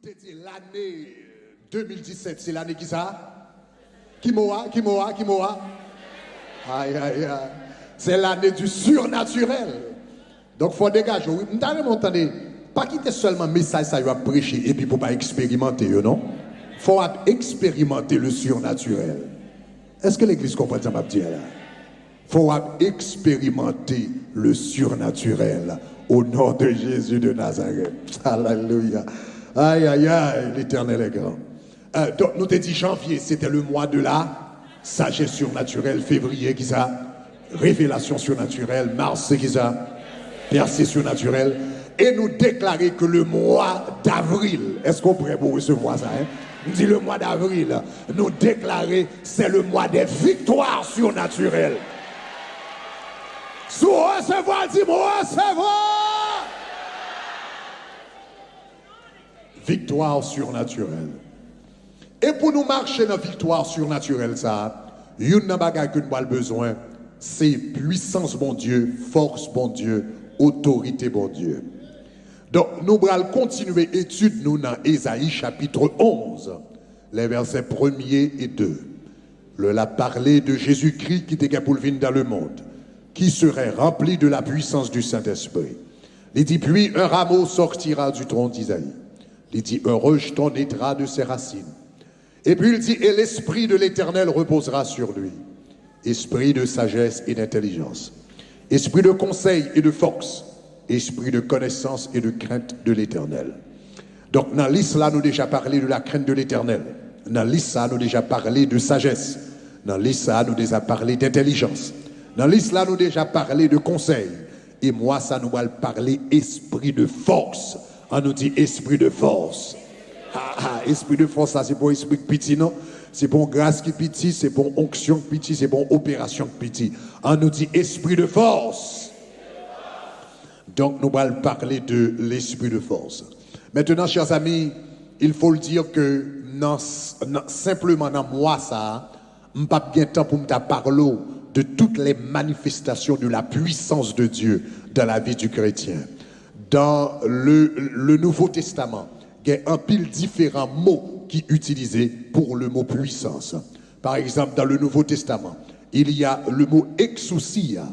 Nous te dit l'année 2017, c'est l'année qui ça? Qui moa? Aïe, aïe, aïe. C'est l'année du surnaturel. Donc, il faut dégager. Vous m'entendez? Pas quitter seulement message, ça va prêcher, et puis pour pas expérimenter, non? Il faut expérimenter le surnaturel. Est-ce que l'église comprend ça, ma petite là? Il faut expérimenter le surnaturel au nom de Jésus de Nazareth. Alléluia. Aïe, aïe, aïe, l'éternel est grand. Donc, nous t'ai dit janvier, c'était le mois de la sagesse surnaturelle. Février, qui ça? Révélation surnaturelle. Mars, c'est qui ça? Percée surnaturelle. Et nous déclarer que le mois d'avril, est-ce qu'on pourrait vous recevoir ça? Nous dit le mois d'avril, nous déclarer c'est le mois des victoires surnaturelles. Sous recevoir, dis-moi recevoir. Victoire surnaturelle. Et pour nous marcher dans la victoire surnaturelle, ça, il y a une bagaille que nous avons besoin, c'est puissance, bon Dieu, force, bon Dieu, autorité, bon Dieu. Donc, nous allons continuer l'étude, nous, dans Ésaïe chapitre 11, les versets 1er et 2. Le l'a parlé de Jésus-Christ qui était pour venir dans le monde, qui serait rempli de la puissance du Saint-Esprit. Il dit, puis un rameau sortira du tronc d'Isaïe. Il dit, un rejeton naîtra de ses racines. Et puis il dit, et l'Esprit de l'Éternel reposera sur lui. Esprit de sagesse et d'intelligence. Esprit de conseil et de force. Esprit de connaissance et de crainte de l'Éternel. Donc, dans l'Islam, nous déjà parlé de la crainte de l'Éternel. Dans l'Islam, nous déjà parlé de sagesse. Dans l'Islam, nous déjà parlé d'intelligence. Dans l'Islam, nous déjà parlé de conseil. Et moi, ça nous va parler esprit de force. On nous dit esprit de force. Esprit de force, ça c'est pour esprit petit, non? C'est pour grâce qui petit, c'est pour onction qui petit, c'est pour opération qui petit. On nous dit esprit de force. Donc, nous allons parler de l'esprit de force. Maintenant, chers amis, il faut le dire que simplement dans moi, ça, je n'ai pas bien temps pour me parler de toutes les manifestations de la puissance de Dieu dans la vie du chrétien. Dans le Nouveau Testament, il y a un pile différents mots qui sont utilisés pour le mot puissance. Par exemple, dans le Nouveau Testament, il y a le mot exousia.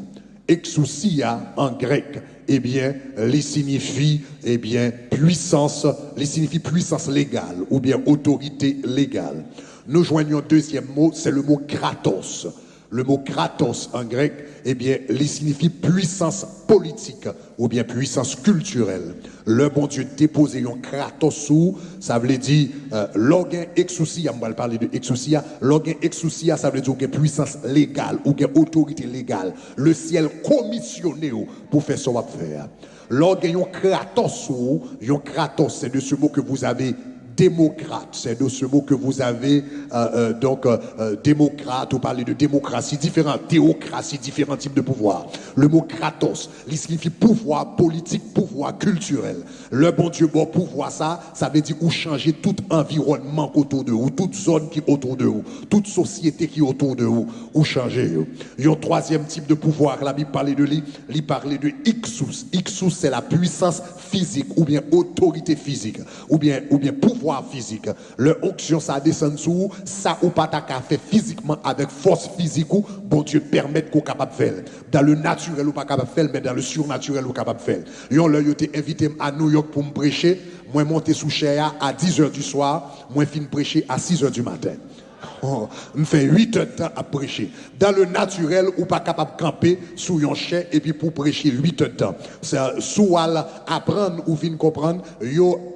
Exousia en grec, eh bien, les signifie, eh bien, puissance, les signifie puissance légale ou bien autorité légale. Nous joignons deuxième mot, c'est le mot kratos. Le mot kratos en grec, eh bien, il signifie puissance politique ou bien puissance culturelle. Le bon Dieu déposé un kratos sous, ça veut dire l'organe exousia, on va parler de exousia, l'organe exousia, ça veut dire une puissance légale ou une autorité légale. Le ciel commissionné pour faire ce qu'on va faire. L'organe kratos sous, un kratos, c'est de ce mot que vous avez démocrate, c'est de ce mot que vous avez démocrate, ou parlez de démocratie, différentes théocraties, différents types de pouvoir. Le mot kratos, il signifie pouvoir politique, pouvoir culturel. Le bon Dieu, bon pouvoir, ça veut dire ou changer tout environnement autour de vous, toute zone qui est autour de vous, toute société qui est autour de vous, ou changer. Il y a un troisième type de pouvoir, la Bible parlait de lui, il parlait de Ixous. Ixous, c'est la puissance physique, ou bien autorité physique, ou bien pouvoir physique. Le onction, ça descend sous, ça ou pas ta fait physiquement avec force physique ou bon Dieu permet qu'on capable de faire. Dans le naturel ou pas capable de faire, mais dans le surnaturel ou capable de faire. Yon là, yo été invité à New York pour me prêcher, moi monté sous chair à 10h du soir, moi fin prêcher à 6h du matin. Me fait 8 heures de temps à prêcher. Dans le naturel, ou pas capable de camper sous yon chair et puis pour prêcher 8 heures de temps. C'est sous apprendre ou fin comprendre, yo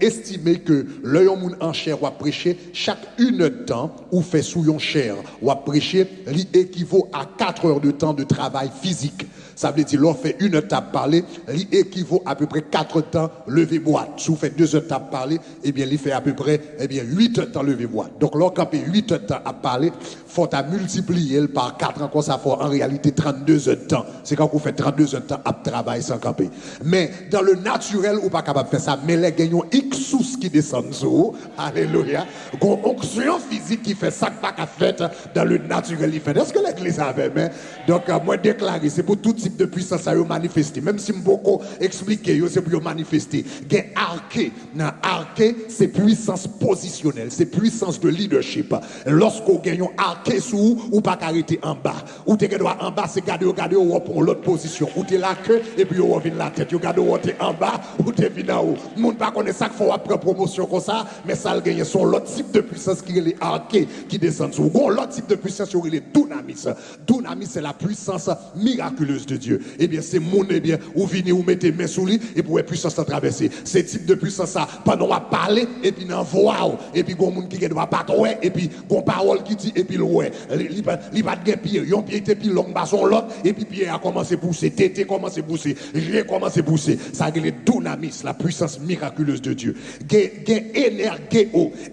estimé que le yon moun en chair ou à prêcher, chaque 1 heure de temps ou fait sous yon chair ou à prêcher, li équivaut à 4 heures de temps de travail physique. Ça veut dire, l'on fait 1 heure de temps parler, il équivaut à peu près 4 temps lever boîte. Si vous faites 2 heures de temps parler, eh bien, il fait à peu près, 8 heures de temps lever boîte. Donc, l'on campé 8 heures de temps à parler, faut à multiplier par 4 ans, comme ça, faut en réalité 32 heures de temps. C'est quand vous faites 32 heures de temps à travailler sans camper. Mais, dans le naturel, ou pas capable de faire ça, mais les gagnons Xous qui descendent sous, alléluia, une onction physique qui fait ça, pas qu'à faire dans le naturel, il fait. Est-ce que l'église avait, mais, donc, moi, déclaré, c'est pour tout type de puissance à manifester. Même si je beaucoup expliquer, c'est pour manifester. Gen arché. Dans arché, c'est puissance positionnelle, c'est puissance de leadership. Lorsqu'on gagne un arché sous ou pas arrêter en bas. Ou tu es en bas, c'est garder ou pour l'autre position. Ou tu es la queue et puis on revient la tête. Tu gardes ou tu es en bas ou tu es venu en haut. Moun pas connaît ça qu'il faut après promotion comme ça, mais ça le gagne son l'autre type de puissance qui est les arché qui descend sous. L'autre type de puissance qui est les dunamis. Dunamis c'est la puissance miraculeuse de Dieu. Eh bien c'est moun eh bien ou venez ou mettez main sous lui et pour la puissance à traverser. C'est type de puissance ça pendant à parler et puis dans voix et puis gon moun qui doit pas ouais et puis gon parole qui dit et puis ouais il pas de pied yon pied était puis long bason l'autre et puis pied a commencé à pousser tété commencé à pousser j'ai commencé à pousser ça c'est le dunamis la puissance miraculeuse de Dieu.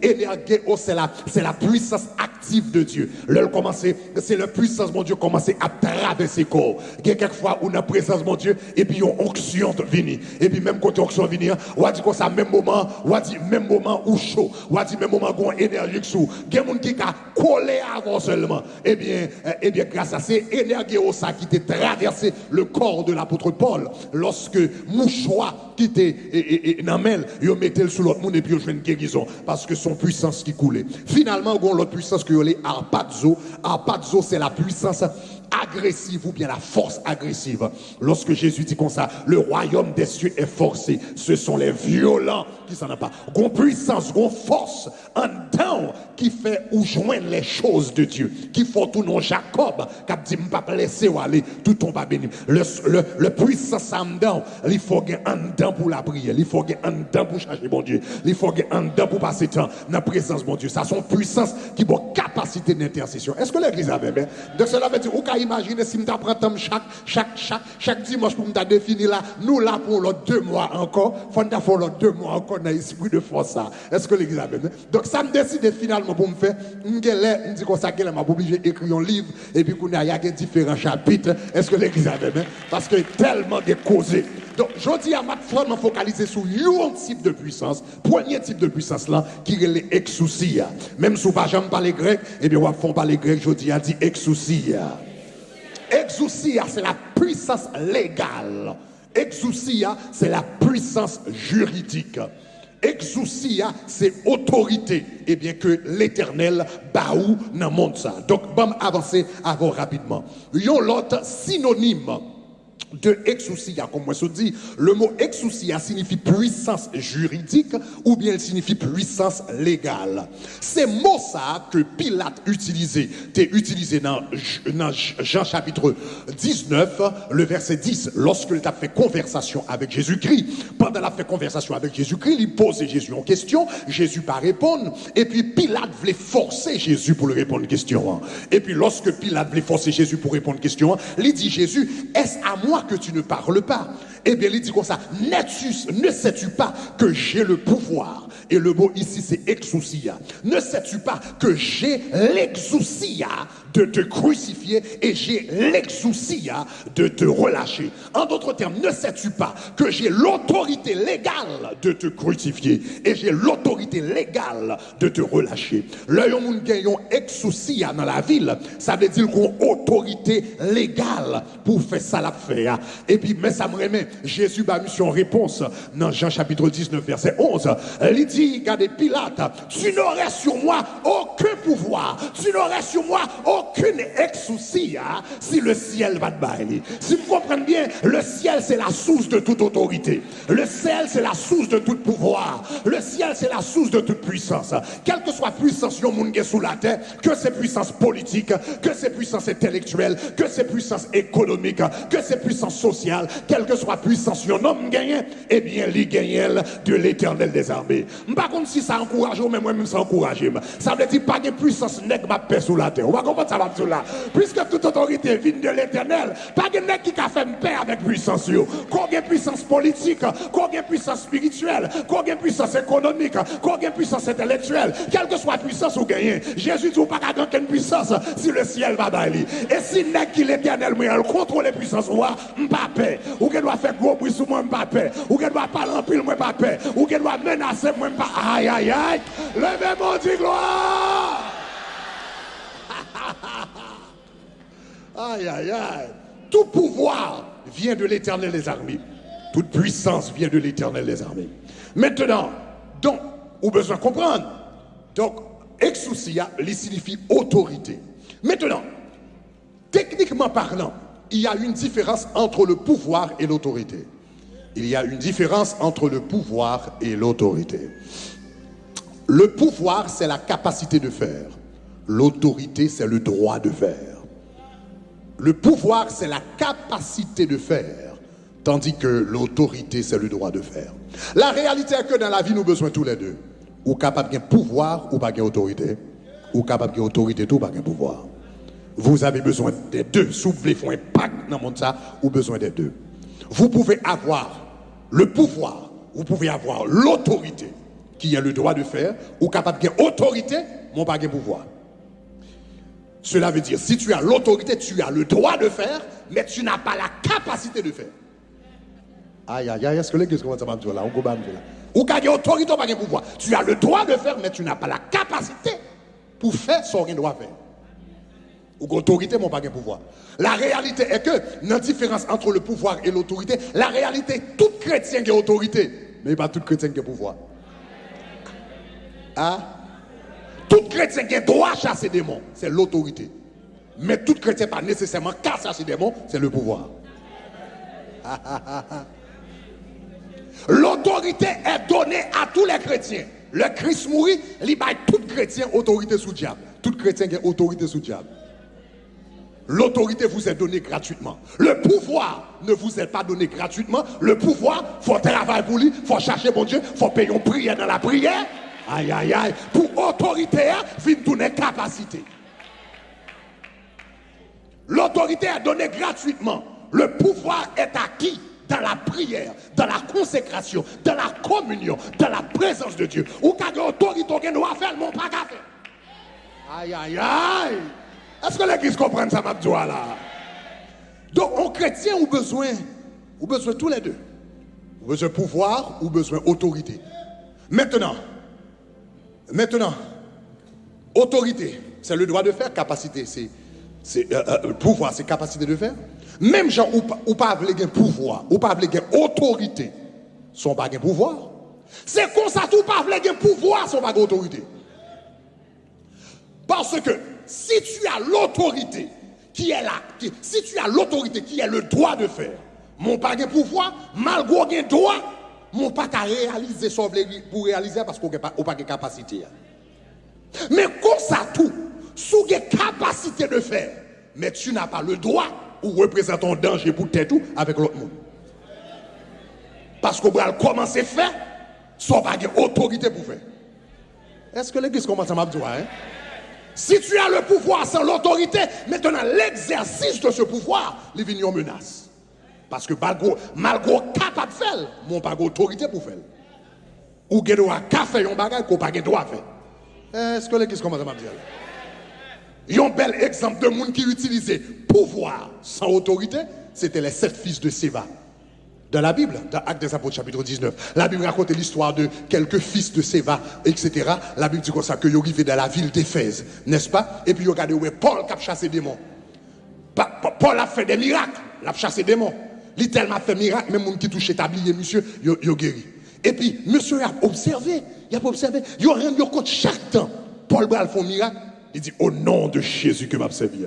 Énergéo c'est la puissance active de Dieu. Là commencer c'est la puissance mon Dieu commencer à traverser corps. Quelquefois on a présence mon Dieu et puis on onction venir et puis même quand onction venir on dit comme ça même moment on dit même moment ou chaud on dit même moment gon énergique sous gen moun qui a collé avant seulement et bien grâce à ces énergies ça qui t'a traversé le corps de l'apôtre Paul lorsque mouchoir qui était namel yo mettait sous l'autre monde et puis yo joine guérison parce que son puissance qui coulait finalement gon l'autre puissance que les arpazo c'est la puissance agressive ou bien la force agressive. Lorsque Jésus dit comme ça, le royaume des cieux est forcé. Ce sont les violents qui s'en ont pas. Gon puissance, gon force, un temps qui fait ou joindre les choses de Dieu. Qui font tout non Jacob, qui dit m'pas laisser aller, tout on va bénir. Le puissance en dedans, il faut gagner un temps pour la prière, il faut gagner un temps pour chercher bon Dieu, il faut gagner un temps pour passer temps dans la présence de bon Dieu. Ça son puissance qui a capacité d'intercession. Est-ce que l'église avait bien? Donc cela veut dire imaginer si nous apprenons chaque dimanche pour nous définir là, nous là pour l'autre 2 mois encore, faut nous faire l'autre 2 mois encore dans l'esprit de force ça. Est-ce que l'église a bien? Donc ça me décide finalement pour me faire, me dit comme ça qu'elle m'a obligé d'écrire un livre et puis qu'on a différents chapitres. Est-ce que l'église a bien? Parce que tellement de causes. Donc je dis à ma foi me focaliser sur un type de puissance, premier type de puissance là qui est l'exousia. Même si pas jamais parler grec, et bien on va faire parler grec, je dis a dit exousia. Exousia, c'est la puissance légale. Exousia, c'est la puissance juridique. Exousia, c'est autorité. Et bien que l'éternel baou dans le monde ça. Donc, bon, avancer avant rapidement. Yon l'autre synonyme de exousia, comme moi je dis, le mot exousia signifie puissance juridique ou bien il signifie puissance légale. C'est mot ça que Pilate utilisait, utilisé dans Jean chapitre 19, le verset 10, lorsqu'il a fait conversation avec Jésus-Christ. Pendant la fait conversation avec Jésus-Christ, il posait Jésus en question, Jésus pas répondre, et puis Pilate voulait forcer Jésus pour lui répondre une question. Et puis lorsque Pilate voulait forcer Jésus pour répondre une question, il dit Jésus, est-ce à moi que tu ne parles pas? Eh bien, il dit comme ça, ne sais-tu pas que j'ai le pouvoir? Et le mot ici, c'est exousia. Ne sais-tu pas que j'ai l'exousia de te crucifier et j'ai l'exousia de te relâcher? En d'autres termes, ne sais-tu pas que j'ai l'autorité légale de te crucifier et j'ai l'autorité légale de te relâcher? Là, on gagne exousia dans la ville, ça veut dire qu'on a autorité légale pour faire ça la faire. Et puis, mais ça me remet, Jésus a mis son réponse dans Jean chapitre 19, verset 11. Il dit, regardez Pilate, tu n'aurais sur moi aucun pouvoir, tu n'aurais sur moi aucune exousia si le ciel va te bailler. Si vous comprenez bien, le ciel c'est la source de toute autorité. Le ciel c'est la source de tout pouvoir. Le ciel c'est la source de toute puissance. Quelle que soit puissance yon moun gen sous la terre, que c'est puissance politique, que c'est puissance intellectuelle, que c'est puissance économique, que c'est puissance sociale, quelle que soit puissance yon homme gagne, eh bien li gagne de l'éternel des armées. Par contre si ça encourage ou même moi-même ça encourage, ça veut dire pas de puissance nèg ma paix sous la terre. On va comprendre ça va tout là. Puisque toute autorité vient de l'éternel, pas de nèg qui a fait paix avec puissance yo. Combien puissance politique, combien puissance spirituelle, combien puissance économique, combien puissance intellectuelle, quelle que soit puissance ou gagne. Jésus dit pas qu'à aucune puissance si le ciel va bailler. Et si nèg qui l'éternel moi contrôle les puissances moi pas paix. Ou qu'elle doit faire gros bruit sur moi pas paix. Ou qu'elle doit parler en pile moi pas paix. Ou qu'elle doit menacer moi pas aïe aïe aïe. Levez mon Dieu gloire. Aïe aïe aïe. tout pouvoir vient de l'Éternel des armées. Toute puissance vient de l'Éternel des armées. Maintenant, donc, on a besoin de comprendre. Donc, exousia, il signifie autorité. Maintenant, techniquement parlant, il y a une différence entre le pouvoir et l'autorité. Il y a une différence entre le pouvoir et l'autorité. Le pouvoir, c'est la capacité de faire. L'autorité, c'est le droit de faire. Le pouvoir, c'est la capacité de faire, tandis que l'autorité, c'est le droit de faire. La réalité est que dans la vie, nous avons besoin tous les deux. Ou capable de pouvoir, ou pas de autorité. Ou capable de autorité, ou pas de pouvoir. Vous avez besoin des deux. Si vous voulez faire un impact dans le monde, vous avez besoin des deux. Vous pouvez avoir le pouvoir, vous pouvez avoir l'autorité, qui est le droit de faire, ou capable de autorité, mais pas de pouvoir. Cela veut dire, si tu as l'autorité, tu as le droit de faire, mais tu n'as pas la capacité de faire. Aïe, aïe, aïe, est-ce que l'église commence à me dire là? On là. Ou quand il y a autorité, ou pas de pouvoir. Tu as le droit de faire, mais tu n'as pas la capacité pour faire ce qu'on doit faire. Ou autorité, mais pas de pouvoir. La réalité est que, dans la différence entre le pouvoir et l'autorité, la réalité, tout chrétien qui a autorité, mais pas tout chrétien qui a pouvoir. Hein? Tout chrétien qui a droit à chasser des démons, c'est l'autorité. Mais tout chrétien pas nécessairement qu'à chasser des démons, c'est le pouvoir. L'autorité est donnée à tous les chrétiens. Le Christ mourit, il baille tout chrétien autorité sous diable. Tout chrétien qui a autorité sous diable. L'autorité vous est donnée gratuitement. Le pouvoir ne vous est pas donné gratuitement. Le pouvoir, il faut travailler pour lui, il faut chercher mon Dieu, il faut payer une prière dans la prière. Aïe, aïe, aïe. Pour autorité, il faut donner capacité. L'autorité est donnée gratuitement. Le pouvoir est acquis dans la prière, dans la consécration, dans la communion, dans la présence de Dieu. Ou quand l'autorité doit faire, mon pas qu'à faire. Aïe, aïe, aïe. Est-ce que l'église comprend ça, Mabdoua, là? Donc, en chrétien, on a besoin tous les deux. On a besoin pouvoir, ou besoin autorité. Maintenant, autorité, c'est le droit de faire, capacité, c'est pouvoir, c'est capacité de faire. Même gens ou pas avoir pouvoir, ou pas avoir autorité, sont pas de pouvoir. C'est comme ça tout pas avoir pouvoir, sont pas d'autorité. Parce que si tu as l'autorité qui est là, si tu as l'autorité qui est le droit de faire, mon pas de pouvoir, malgré un droit, mon pas qu'à réaliser pour réaliser parce qu'on n'a pas de capacité. Mais comme ça tout, sous une capacité de faire, mais tu n'as pas le droit ou représente un danger pour tête tout avec l'autre monde. Parce qu'on va commencer à faire, sans pas d'autorité pour faire. Est-ce que l'église commence à m'abdouer, hein? Si tu as le pouvoir sans l'autorité, maintenant l'exercice de ce pouvoir, les vignes menace. Parce que malgré capable de faire, mon pas d'autorité pour faire. Ou que doit faire un bagage qu'on pas droit faire. Est-ce que l'église commence à m'abdouer? Il y a un bel exemple de monde qui utilisait pouvoir sans autorité, c'était les 7 fils de Séva. Dans la Bible, dans Actes des Apôtres, chapitre 19, la Bible raconte l'histoire de quelques fils de Séva, etc. La Bible dit comme ça que ils arrivaient dans la ville d'Éphèse, n'est-ce pas? Et puis ils regardez où Paul qui a chassé des démons. Paul a fait des miracles, il a chassé des démons. Il a tellement fait des miracles, même les gens qui touchent tablier, monsieur, ils ont guéri. Et puis, monsieur a observé, il a rendu compte chaque temps. Paul va faire un miracle, il dit au nom de Jésus que m'a servi.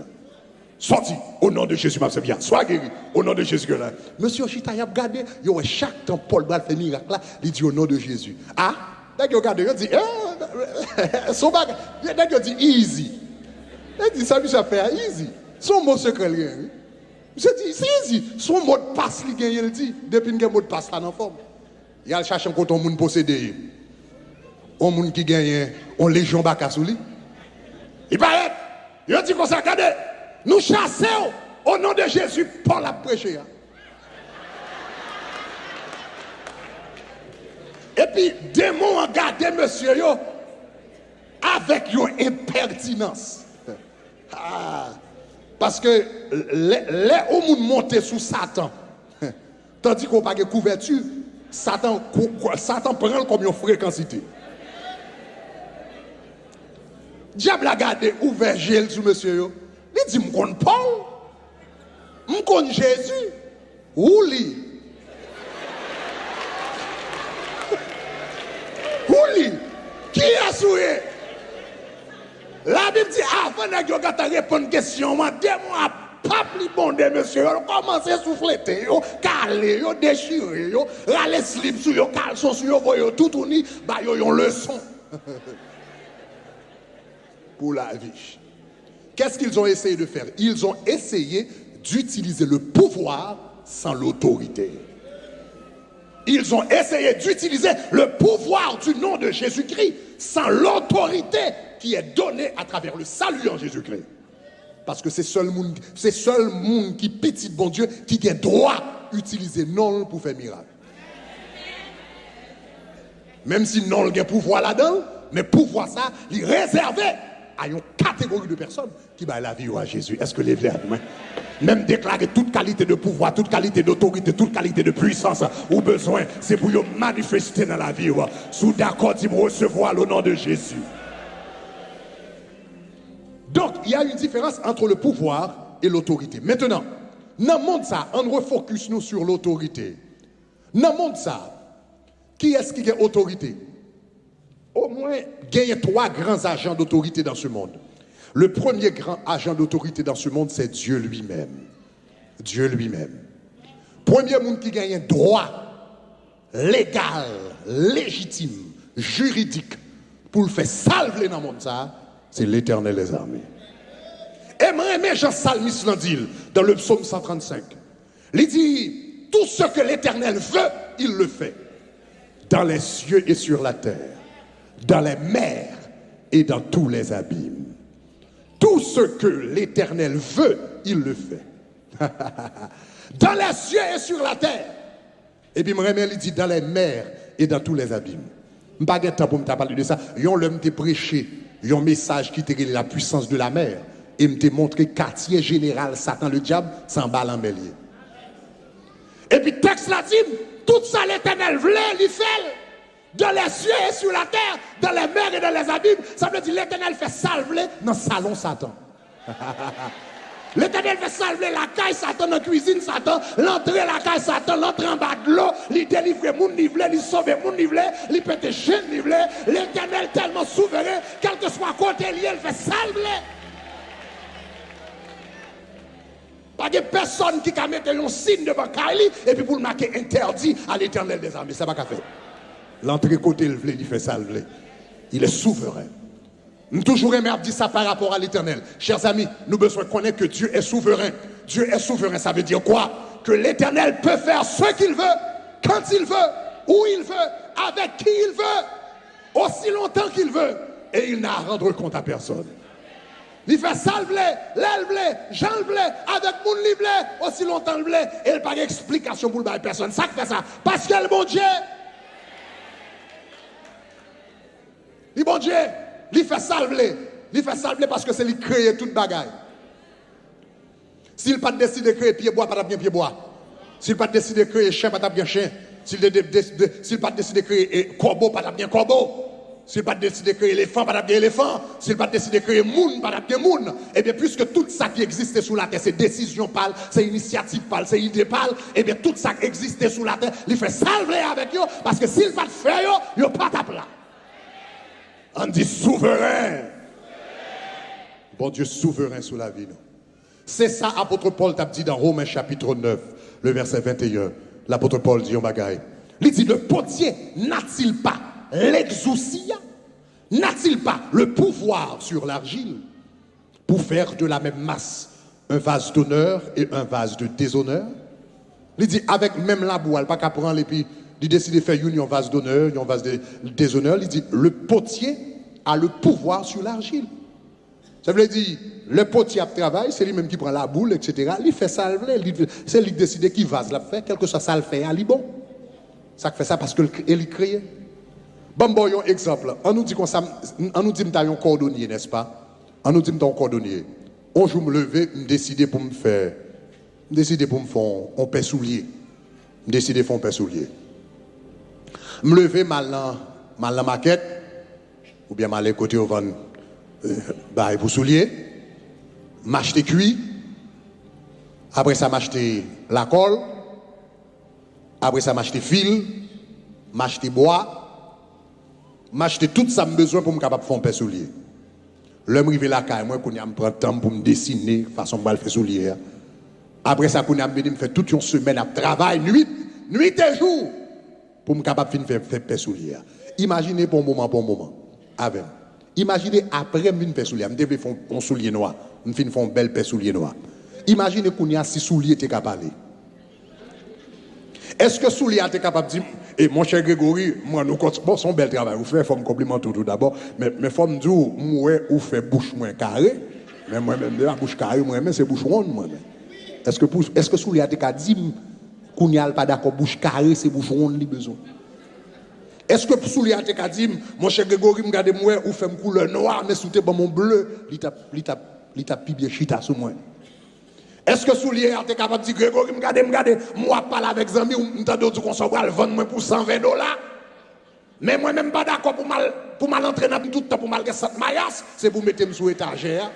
Sorti, au nom de Jésus, m'a servi. Sois guéri, au nom de Jésus que là. Monsieur Chita, il a regardé, chaque temps Paul va faire miracle là, il dit au nom de Jésus. Ah, d'accord, regardez, il dit, son bagage, il dit easy. Il dit, ça lui a fait easy. Son mot secret, je dis, c'est easy. Son mot de passe, il dit, depuis qu'il y a un mot de passe là dans la forme. Il a cherché quand on monde possédé. On monde qui gagne, on légion baka sous lui. Il paraît, il dit comme ça, regardez. Nous chassons au nom de Jésus, Paul a prêché. Et puis, démons ont gardé monsieur yo, avec une impertinence. Parce que les hommes montent sous Satan, tandis qu'on n'a pas de couverture, Satan prend comme une fréquencité. Diable a gardé ouvert gel sur monsieur yo. Il dit, m'con Paul, connaît Jésus, ou lui. Ou lui. Qui a souillé? La Bible dit, avant de répondre à une question, moi, dis-moi, pas plus bon de monsieur, commencez à souffler, caler, déchirer, râler slip sur yo, caleçon sur yo, voyez tout uni, bah yo une leçon. Pour la vie. Qu'est-ce qu'ils ont essayé de faire? Ils ont essayé d'utiliser le pouvoir sans l'autorité. Ils ont essayé d'utiliser le pouvoir du nom de Jésus-Christ sans l'autorité qui est donnée à travers le salut en Jésus-Christ. Parce que c'est seul monde qui petit bon Dieu qui a droit d'utiliser non pour faire miracle. Même si non a pouvoir là-dedans, mais pouvoir ça, il est réservé à une catégorie de personnes qui va la vie à Jésus. Est-ce que les verbes, même déclarer toute qualité de pouvoir, toute qualité d'autorité, toute qualité de puissance ou besoin, c'est pour vous manifester dans la vie. Sous d'accord, il recevoir le nom de Jésus. Donc, il y a une différence entre le pouvoir et l'autorité. Maintenant, dans le monde ça, on refocus nous sur l'autorité. Dans le monde ça, qui est-ce qui a autorité? Au moins, il y a 3 grands agents d'autorité dans ce monde. Le premier grand agent d'autorité dans ce monde, c'est Dieu lui-même. Dieu lui-même. Premier monde qui gagne un droit légal, légitime, juridique, pour le faire salver dans le monde, ça, c'est l'Éternel des armées. Et moi, Jean Salmis l'a dit dans le psaume 135. Il dit, tout ce que l'Éternel veut, il le fait. Dans les cieux et sur la terre, dans les mers et dans tous les abîmes. Tout ce que l'Éternel veut, il le fait. Dans les cieux et sur la terre. Et puis, il dit dans les mers et dans tous les abîmes. Je n'ai pas de temps pour me parler de ça. Ils ont prêché un message qui était la puissance de la mer. Et me montré quartier général, Satan le diable, s'en bat l'embellier. Et puis, texte là dit, tout ça l'Éternel voulait, il fait. Dans les cieux et sur la terre, dans les mers et dans les abîmes, ça veut dire l'Éternel fait salver dans le salon Satan. L'Éternel fait salver la caille Satan, dans la cuisine Satan, l'entrée la caille Satan, l'entrée en bas de l'eau, il délivre mon nivelé, il sauve mon nivelé, il pète jeune nivelé. L'Éternel tellement souverain, quel que soit côté lié, il fait salver. Pas de personne qui a mis un signe devant Kaili et puis pour le marquer interdit à l'Éternel des armées. Ça va qu'à faire. L'entrée côté, il fait salver. Il est souverain. Nous toujours aimé dire ça par rapport à l'Éternel. Chers amis, nous avons besoin de connaître que Dieu est souverain. Dieu est souverain, ça veut dire quoi? Que l'Éternel peut faire ce qu'il veut, quand il veut, où il veut, avec qui il veut, aussi longtemps qu'il veut. Et il n'a à rendre compte à personne. Il fait ça le blé, l'aile blé, Jean le blé, avec mon le blé, aussi longtemps le blé. Et il n'a pas d'explication pour le personne. Ça fait ça. Parce que le bon Dieu, le bon Dieu, il fait ça le blé. Il fait ça le blé parce que c'est lui qui crée toute bagaille. S'il n'a pas décidé de créer pied bois, pas bien pied bois. S'il n'a pas décidé de créer chien, pas bien chien. S'il n'a pas décidé de créer corbeau, pas bien corbeau. S'il n'a pas décidé de créer éléphant, pas bien éléphant. S'il n'a pas décidé de créer moun, pas bien moun. Eh bien, puisque tout ça qui existait sous la terre, c'est décision pâle, c'est initiative pâle, c'est idée pâle, eh bien, tout ça qui existait sous la terre, il fait salver avec eux, parce que s'il pas faire eux, il n'y pas ta plat. On dit souverain. Bon Dieu souverain sous la vie. C'est ça, apôtre Paul t'a dit dans Romains chapitre 9, le verset 21. L'apôtre Paul dit au bagaille. Il dit, le potier n'a-t-il pas l'exousia? N'a-t-il pas le pouvoir sur l'argile pour faire de la même masse un vase d'honneur et un vase de déshonneur? Il dit, avec même la boue, pas qu'à prendre et puis il décide de faire un vase d'honneur, un vase de déshonneur. Il dit, le potier a le pouvoir sur l'argile. Ça veut dire, le potier travaille, c'est lui-même qui prend la boule, etc. Il fait ça, c'est lui qui décide qui vase la fait, quel que soit ça le fait, il bon. Ça fait ça parce qu'il crée. Bon, un exemple. On nous dit qu'on a un cordonnier, n'est-ce pas? On nous dit qu'on a un cordonnier. Un jour, je me lever, je décide pour me faire un pain soulier. Je décide de faire un pain soulier. Je me lever mal dans la maquette, ou bien mal côté au ventre, pour soulier, m'acheter cuit, Après ça, m'acheter la colle. Après ça, m'acheter fil. M'acheter bois. M'acheter tout ça que j'ai besoin pour me capable faire un pain soulier. L'homme arrive la caille, moi, je prends le temps pour me dessiner, façon pour faire soulier. Après ça, je fais toute une semaine à travail, nuit et jour, pour me capable de faire pain soulier. Imaginez pour un moment, avec. Imaginez après, je vais faire soulier, je vais faire un soulier noir, je vais faire un bel pain soulier noir. Imaginez qu'on y a 6 souliers qui sont capables. Est-ce que soulier est capable de dire, et mon cher Grégory, moi, nous bon, son bel travail, vous faites, il faut me complimenter tout d'abord, mais il faut me dire, moi, vous faites bouche moins carrée, mais moi-même, la bouche carrée, moi-même, c'est bouche ronde, moi-même. Est-ce que soulier est capable de dire, qu'on n'y a pas d'accord, bouche carrée, c'est bouche ronde, il besoin? Est-ce que soulier est capable de dire, mon cher Grégory, regardez moi, vous faites une couleur noire, mais sous mon bleu, il tape bien chita sur moi. Est-ce que soulier est capable de dire, Grégory, regardez, moi, parle avec Zami, ou m'entendez dire qu'on s'en va le vendre pour $120. Mais moi, même pas d'accord pour mal entraîner tout le temps, pour mal faire cette maillasse, c'est pour mettre sous étagère.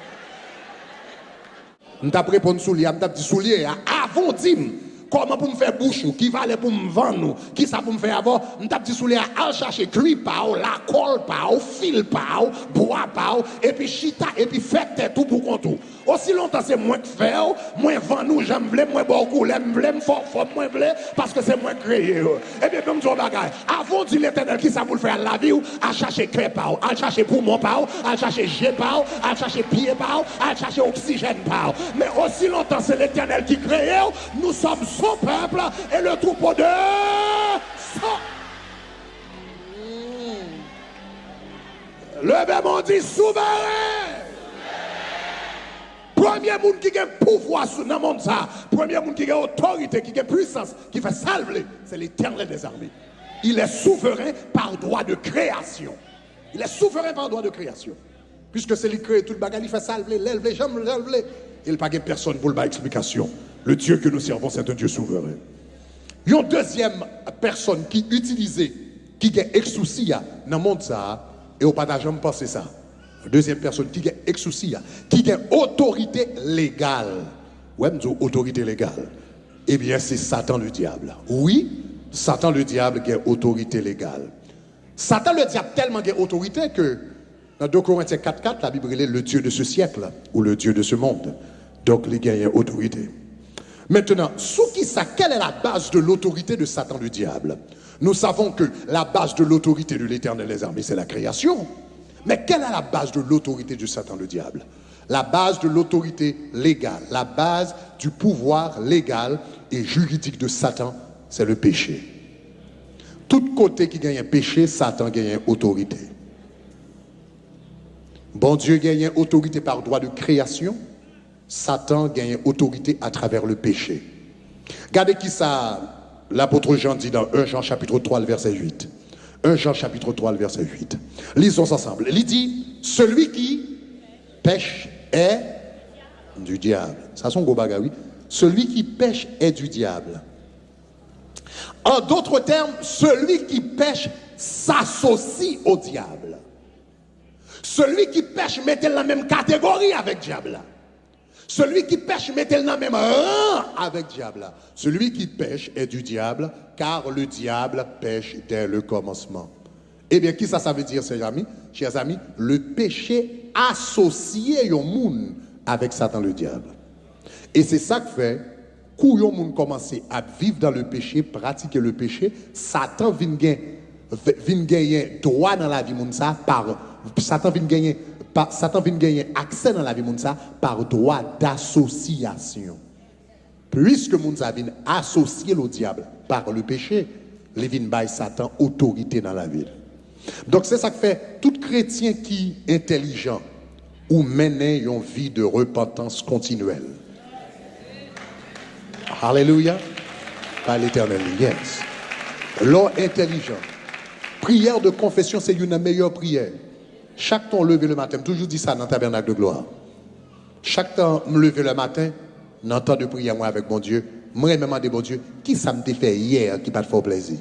Je t'ai répondu soulier, je t'ai dit soulier, avant, dis-moi. Comment pour me faire bouche, qui valait pour me vendre, qui ça pour me faire avoir, je t'ai dit soulier, à chercher cuir par, la colle par, fil par, bois par, et puis chita, et puis faites tout pour compte. Aussi longtemps c'est moins que faire, moins vendre nous, j'aime vle, moins beaucoup, l'aime vle, fort, moins vle, parce que c'est moins créé. Et bien, comme tu vois, avant dit l'éternel, qui ça pour le faire la vie, à chercher cœur par, à chercher poumon par, à chercher jet par, à chercher pied par, à chercher oxygène par. Mais aussi longtemps c'est l'éternel qui crée, nous sommes son peuple et le troupeau de son. Le mon dit souverain. Premier monde qui a pouvoir dans le monde, ça. Premier monde qui a autorité, qui a puissance, qui fait salver, c'est l'éternel des armées. Il est souverain par droit de création. Il est souverain par droit de création. Puisque c'est lui qui crée tout le bagage, il fait salver, l'élever, j'aime l'élever. Il n'y a pas personne pour le bas explication. Le Dieu que nous servons, c'est un Dieu souverain. Il y a une deuxième personne qui utilisait, qui a exousia dans le monde, ça, et au partage, jamais penser ça. Deuxième personne qui a exousia, qui a autorité légale. Ouais, nous autorité légale. Eh bien, c'est Satan le diable. Oui, Satan le diable qui a autorité légale. Satan le diable tellement a autorité que dans 2 Corinthiens 4:4, la Bible est le Dieu de ce siècle ou le Dieu de ce monde. Donc, les gars, il y a autorité. Maintenant, sous qui ça, quelle est la base de l'autorité de Satan le diable? Nous savons que la base de l'autorité de l'Éternel des armées, c'est la création. Mais quelle est la base de l'autorité de Satan le diable? La base de l'autorité légale, la base du pouvoir légal et juridique de Satan, c'est le péché. Tout côté qui gagne un péché, Satan gagne une autorité. Bon Dieu gagne une autorité par droit de création, Satan gagne une autorité à travers le péché. Regardez qui ça, l'apôtre Jean dit dans 1 Jean chapitre 3, le verset 8. 1 Jean chapitre 3, le verset 8. Lisons ensemble. Il dit, celui qui pêche est du diable. Ça son gros bagage, oui. Celui qui pêche est du diable. En d'autres termes, celui qui pêche s'associe au diable. Celui qui pêche met-il dans la même catégorie avec diable. Celui qui pêche met-il dans le même rang avec diable. Celui qui pêche est du diable, car le diable pêche dès le commencement. Eh bien, qui ça veut dire, chers amis? Le péché associé au monde avec Satan le diable. Et c'est ça que fait, quand le monde commence à vivre dans le péché, pratiquer le péché, Satan vient gagner droit dans la vie monde ça par Satan vient gagner accès dans la vie monde ça par droit d'association. Puisque monde ça vient associer le diable par le péché, les vient bail Satan autorité dans la vie. Donc c'est ça que fait tout chrétien qui est intelligent ou mène une vie de repentance continuelle. Alléluia. Par l'Éternel, yes. L'homme intelligent. Prière de confession, c'est une meilleure prière. Chaque temps lever le matin, toujours dit ça dans le tabernacle de gloire. Chaque temps me lever le matin, dans le temps de prière moi avec mon Dieu, moi me demander mon Dieu, qui ça me fait hier qui pas te faire plaisir?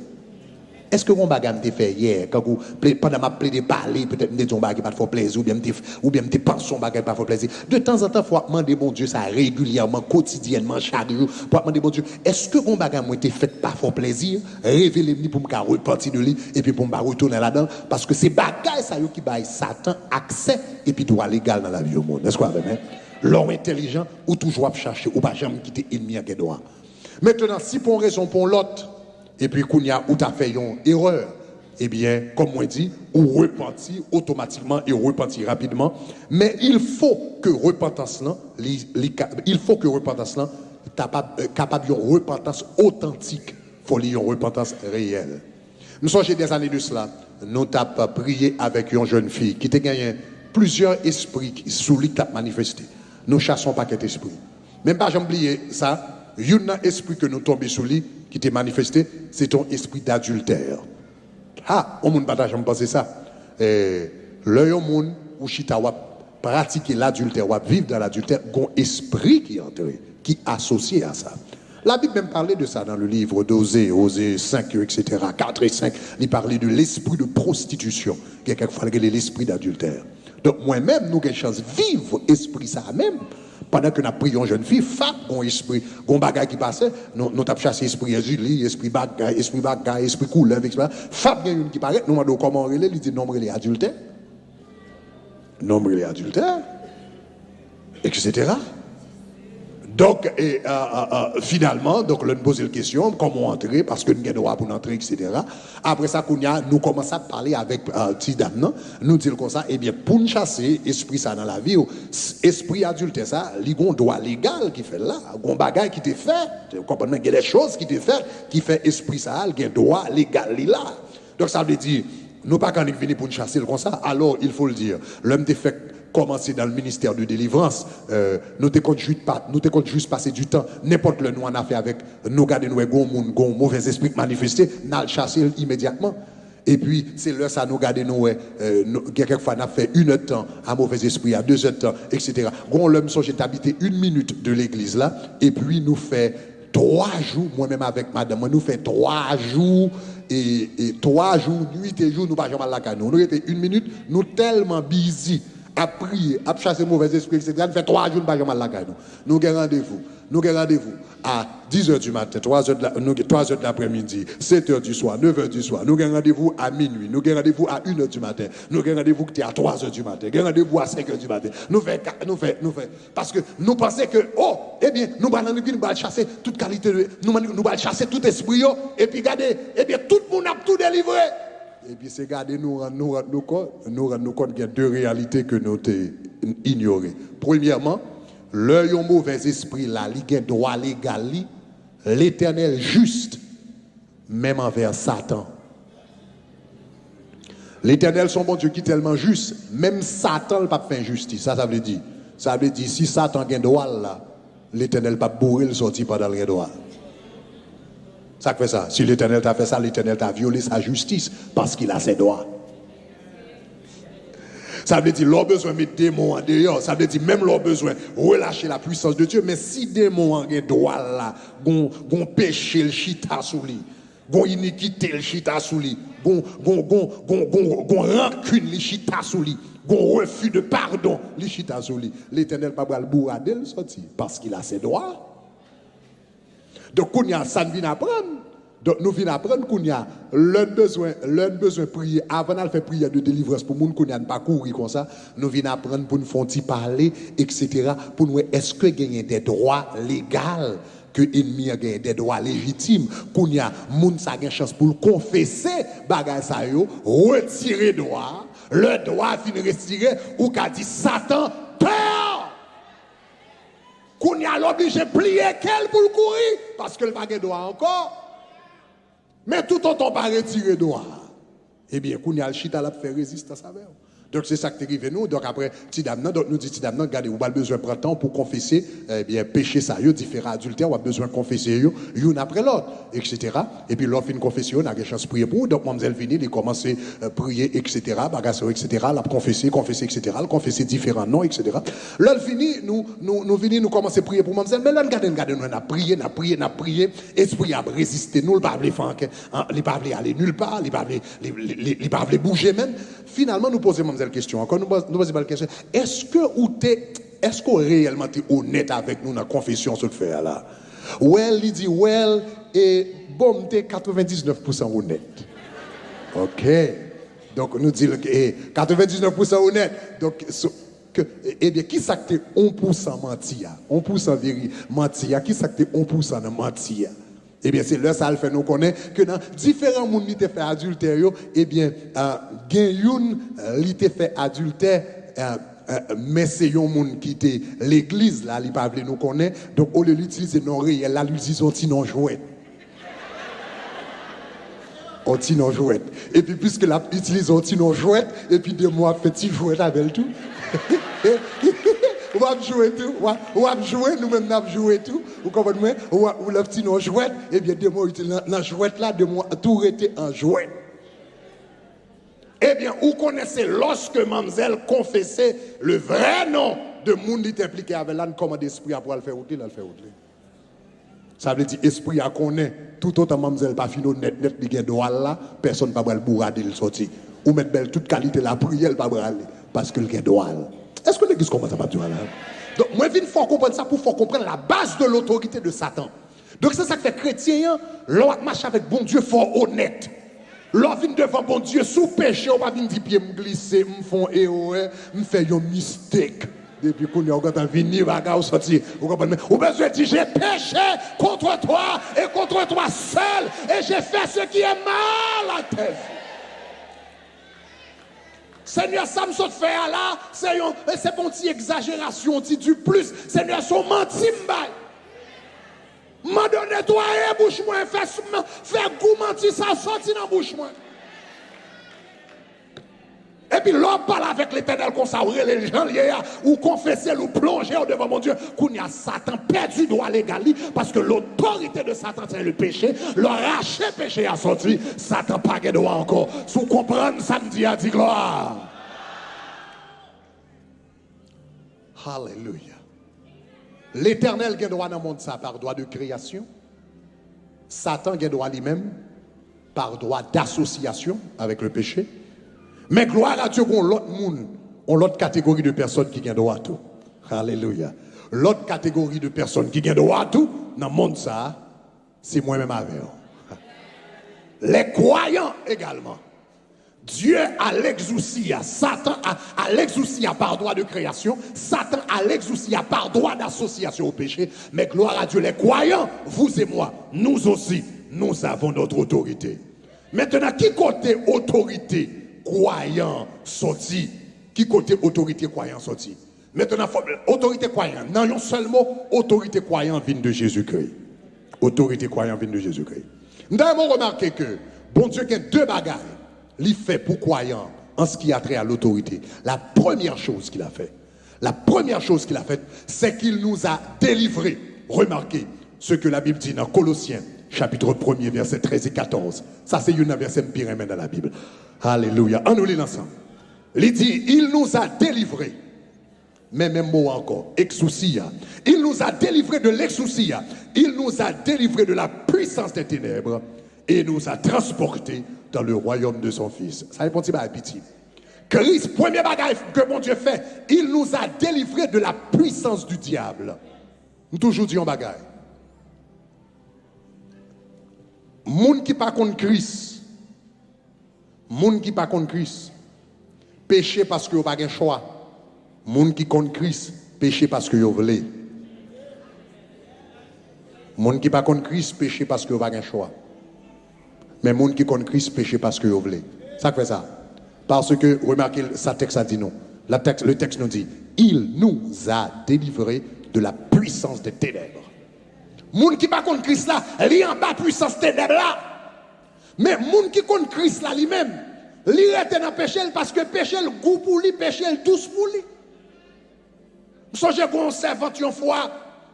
Est-ce que mon bagage m'a fait hier, quand vous, pendant ma plaidé parler, peut-être me ton bagage pas de plaisir, ou bien me pense son bagage pas de plaisir. De temps en temps, faut demander bon Dieu ça régulièrement, quotidiennement, chaque jour, pour demander bon Dieu, est-ce que mon bagage m'a été fait pas de plaisir, révélez-moi pour me repartir de lui, et puis pour me retourner là-dedans, parce que c'est bagage ça qui baille Satan accès, et puis droit légal dans la vie au monde. N'est-ce quoi, l'homme intelligent, ou toujours chercher, ou pas jamais quitter l'ennemi à droit. Maintenant, si pour une raison, pour l'autre, et puis qu'on y a ou t'as fait une erreur, eh bien, comme on dit, ou repentir automatiquement et repentir rapidement. Mais il faut que repentance là, capable d'une repentance authentique, il faut une repentance réelle. Nous sommes des années de cela, nous avons prié avec une jeune fille qui a gagné plusieurs esprits sous lui qui a manifesté. Nous chassons pas cet esprit. Même pas j'oublie oublié ça. Il y a un esprit que nous tombons sous lui qui t'est manifesté, c'est ton esprit d'adultère. Ah, on ne peut pas penser ça. Le monde où chita va pratiquer l'adultère, va vivre dans l'adultère, il y a un esprit qui est entré, qui est associé à ça. La Bible même parlait de ça dans le livre d'Osée, Osée 5, etc., 4 et 5. Il parlait de l'esprit de prostitution, qui est quelquefois l'esprit d'adultère. Donc moi-même, nous avons chance de vivre l'esprit ça même. Pendant que nous avons prié une jeune fille, un esprit, un bagage qui passait, nous avons chassé l'esprit Julie, esprit bagage, esprit couleur, etc. Fab, il y a une qui paraît, nous demandons comment on relève, il dit nombre les adultères. Nombre les adultères, etc. Donc, finalement, donc, nous posons la question, comment entrer, parce que nous avons droit pour entrer, etc. Après ça, nous commençons à parler avec Tidam, nous disons comme ça, eh bien, pour nous chasser esprit ça dans la vie, esprit adulte, ça, il y a un droit légal qui fait là, il y a un bagage qui te fait, vous comprenez, il y a des choses qui te fait, qui fait esprit ça, il y a un droit légal là. Donc, ça veut dire, nous pas quand nous venons pour nous chasser comme ça, alors il faut le dire, l'homme te fait commencer dans le ministère de délivrance, nous te compte juste passer du temps, n'importe le nous en a fait avec nous garder nous un mauvais esprit manifesté, nous le chasser immédiatement. Et puis c'est là ça nous garder nous quelquefois nous fait 1 heure de temps à mauvais esprit, à 2 heures de temps, etc. Gon l'homme j'ai habité 1 minute de l'église là, et puis nous fait 3 jours, moi-même avec madame, nous fait 3 jours et 3 jours, nuit et jour, nous pas jamais la canon. Nous était 1 minute, nous tellement busy à prier, à chasser mauvais esprits, etc. Nous fait 3 jours, nous pas jamais la canon. Nous avons rendez-vous. Nous avons rendez-vous à 10h du matin, 3h de l'après-midi, 7h du soir, 9h du soir. Nous avons rendez-vous à minuit. Nous avons rendez-vous à 1h du matin. Nous avons rendez-vous à 3h du matin. Nous avons rendez-vous à 5h du matin. Nous faisons. Parce que nous pensons que, eh bien, nous allons chasser toute qualité de. Nous allons chasser tout esprit. Et puis, regardez, eh bien, tout le monde a tout délivré. Et puis, c'est garder nous rendre compte qu'il y a 2 réalités que nous avons ignorées. Premièrement, l'œil au mauvais esprit, là, il y a un droit légal, l'Éternel juste, même envers Satan. L'Éternel, son bon Dieu, qui est tellement juste, même Satan ne peut pas faire injustice. Ça veut dire. Ça veut dire, si Satan a un droit là, l'Éternel ne peut pas bourrer le sortir pendant le droit. Ça fait ça. Si l'Éternel t'a fait ça, l'Éternel t'a violé sa justice parce qu'il a ses droits. Ça veut dire, l'on besoin de mettre des démons en dehors. Ça veut dire, même l'on besoin de relâcher la puissance de Dieu. Mais si des démons ont un droit là, gon péché le chita sous lui, gon iniquité le chita sous lui, gon rancune le chita sous lui, gon refus de pardon le chita sous lui, l'Éternel pas le bourrader le sortir parce qu'il a ses droits. Donc, ça ne vient apprendre. Donc, nous venons apprendre qu'on y a l'un besoin de prier. Avant de faire prière de délivrance pour nous, qu'on n'y a pas courir comme ça, nous venons apprendre pour nous faire parler, etc. Pour nous, est-ce que gagner des droits légaux, que l'ennemi a gagné des droits légitimes, qu'on y a moun sa gagne chance pour le confesser, bagay sa yo, retirer droit, le droit fin retirer, ou qu'a dit Satan, peur! Qu'on y a l'obligé de plier quel pour le courir, parce que le bagay doit encore. Mais tout autant pas retirer droit. Eh bien, qu'on y a le chita là pour faire résistance avec. Donc c'est ça qui est arrivé nous. Donc après, Tidamnan, donc nous dit Tidamnan, regardez, vous avez besoin de prendre temps pour confesser, eh bien, péché ça, différents adultères, vous avez besoin de confesser, une après l'autre, etc. Et puis l'autre fait une confession, on a une chance de prier pour vous. Donc, mademoiselle Vini, il commence à prier, etc., bagasse, etc., la confesser, etc., le confesser différents noms, etc. Là, fini, nous commençons à prier pour mademoiselle, mais là, regardez, nous avons prié, esprit a résisté, nous, il ne pas aller nulle part, il ne pas bouger même. Finalement, nous posons la question. Encore nous posons la question. Est-ce qu'on est réellement honnête avec nous dans la confession sur le fait là? Well, il dit, well, et bon, t'es 99% honnête. OK. Donc, nous disons que 99% honnête. Donc, eh bien, qui ça que t'es 1% menti? 1% menti. Qui ça que t'es 1% menti? Eh bien, c'est là, ça le fait nous connaître que dans différents mondes qui fait adultère, eh bien, Genyoun, qui fait adultère, mais c'est un monde qui était l'église, là, il pas voulu nous connaître. Donc, au lieu d'utiliser non réel, là, l'utilisation petit non jouet. Un petit non jouet. Et puis, puisque là, utilise un petit non jouet, et puis 2 mois, petit jouet avec tout. On va jouer tout, on va jouer, nous-mêmes, on va jouer tout. Vous comprenez? Ou le petit non jouet, et bien 2 mois, dans jouet là, 2 mois, tout était en jouet. Eh bien, vous connaissez lorsque mademoiselle confessait le vrai nom de monde qui est impliqué avec l'âne, comment l'esprit a pour le faire outil, il le fait outil. Ça veut dire esprit a connaît tout autant mademoiselle pas fino net li gen droit là, personne pas le bourrader le sorti. Ou mettre belle toute qualité la prière pas braler parce que le gen droit. Est-ce que l'église commence à pas dire là? Donc moi il faut comprendre ça pour comprendre la base de l'autorité de Satan. Donc c'est ça que fait chrétien, l'on marche avec bon Dieu fort honnête. L'on vient devant bon Dieu sous péché, on va venir dire pied me glisser, me font erreur, me faire un mistake. Depuis qu'on est en venir, bagarre sorti. Vous comprenez? Ou besoin de dire j'ai péché contre toi et contre toi seul et j'ai fait ce qui est mal à tes yeux. Seigneur, ça me saute faire là, c'est une petite exagération, du plus. Seigneur, son menti m'baille. M'a donné toi et bouche moi, fais goût menti, ça sorti dans bouche moi. Et puis l'homme parle avec l'éternel comme ça, ou les gens liés, ou confesser, ou plonger devant mon Dieu, qu'on y a Satan perdu droit légal, parce que l'autorité de Satan c'est le péché, le raché péché a sorti, Satan pas de droit encore. Si vous comprenez, samedi a dit gloire. Alléluia. L'éternel a droit dans le monde ça par droit de création. Satan a droit lui-même par droit d'association avec le péché. Mais gloire à Dieu qu'on l'autre monde, on l'autre catégorie de personnes qui ont droit à tout. Alléluia. L'autre catégorie de personnes qui ont droit à tout, dans le monde ça, c'est moi-même avec eux. Les croyants également. Dieu a l'exousia, Satan a l'exousia par droit de création, Satan a l'exousia par droit d'association au péché, mais gloire à Dieu, les croyants, vous et moi, nous aussi, nous avons notre autorité. Maintenant, qui côté autorité croyant sorti? Qui côté autorité croyant sorti? Maintenant, autorité croyant, non, un seul mot, autorité croyant vient de Jésus-Christ. Autorité croyant vient de Jésus-Christ. Nous avons remarqué que, bon Dieu, il y a 2 bagages. Il fait pour croyants en ce qui a trait à l'autorité. La première chose qu'il a fait, c'est qu'il nous a délivrés. Remarquez ce que la Bible dit dans Colossiens, chapitre 1er, versets 13 et 14. Ça, c'est une verset pyramide dans la Bible. Alléluia. On nous lit ensemble. Il dit, il nous a délivrés. Mais même mot encore, exousia. Il nous a délivrés de l'exousia. Il nous a délivrés de la puissance des ténèbres et nous a transportés dans le royaume de son Fils. Ça répond à pitié. Christ, premier bagage que mon Dieu fait, il nous a délivrés de la puissance du diable. Nous toujours disons bagage. Moun qui pas contre Christ, péché parce que vous n'avez pas de choix. Moun qui contre Christ, péché parce que vous voulez. Moun qui pas contre Christ, péché parce que vous n'avez pas de choix. Mais moun qui contre Christ, péché parce que vous voulez. Ça fait ça. Parce que, remarquez, ça texte a dit non. Le texte nous dit, il nous a délivrés de la puissance des ténèbres. Moun qui pas contre Christ là, il en bas puissance des ténèbres là. Mais moun qui contre Christ là lui-même, Li rete dans péché parce que péché le goût pour lui, péché le douce pour lui. Songez qu'on servante une fois,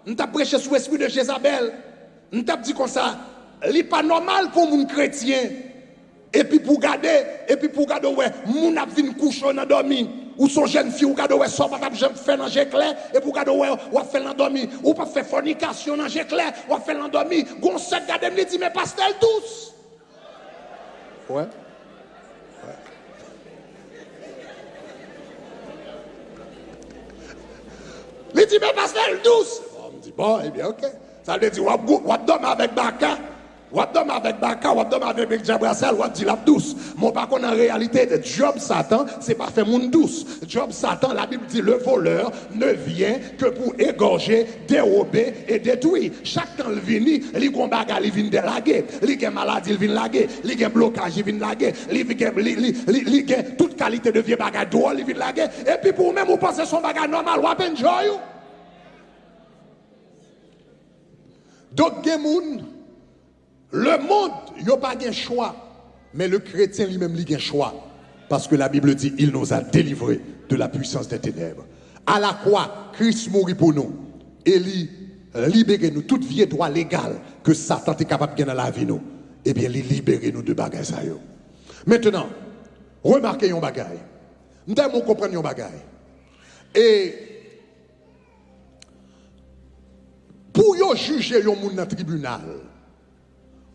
on t'a prêché sous l'esprit de Jézabel. On t'a dit comme ça, li pas normal pour mon chrétien. Et puis pour garder, ouais, mon a vinn coucher dans dormi. Ou son jeune fille, ou garder ouais, soit pas faire dans clair, et pour garder ouais, ou faire dans dormi, ou pas faire fornication dans clair, ou faire dans dormi. Gon se garder me dit mais pastel douce. Ouais. Il dit, mais pastel douce. On me dit, bon, eh bien, ok. Ça veut dire, on dorme avec Baka, on dorme avec Baka, on dorme avec Jabrassel, on dit la douce. Mon par contre, en réalité, Job Satan, c'est pas fait mon douce. Job Satan, la Bible dit, le voleur ne vient que pour égorger, dérober et détruire. Chaque temps, il vient, il vient bagarre, il vient délaguer. Il vient maladie, il vient laguer. Il vient blocage, il vient laguer. Il vient toute qualité de vieux bagarre drôle, il vient laguer. Et puis pour même, vous pensez son bagarre normal, ou à peine joyeux. Donc, le monde, il n'y a pas de choix. Mais le chrétien lui-même, il a un choix. Parce que la Bible dit, il nous a délivrés de la puissance des ténèbres. À la croix, Christ mourit pour nous. Et il libère nous toute vie droit légal que Satan est capable de gagner dans la vie. Nous. Eh bien, il libère nous de bagages. Maintenant, remarquez un bagage. Nous devons comprendre un bagage. Et pour juger un monde dans le tribunal,